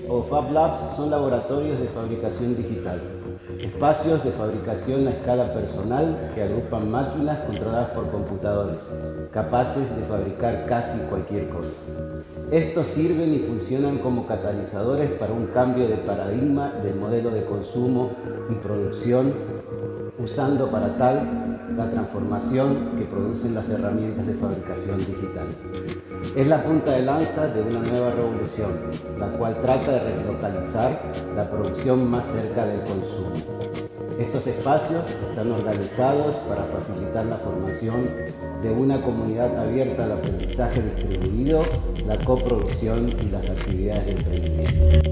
Makerspace o Fab Labs son laboratorios de fabricación digital, espacios de fabricación a escala personal que agrupan máquinas controladas por computadores, capaces de fabricar casi cualquier cosa. Estos sirven y funcionan como catalizadores para un cambio de paradigma del modelo de consumo y producción, usando para tal la transformación que producen las herramientas de fabricación digital. Es la punta de lanza de una nueva revolución, la cual trata de relocalizar la producción más cerca del consumo. Estos espacios están organizados para facilitar la formación de una comunidad abierta al aprendizaje distribuido, la coproducción y las actividades de emprendimiento.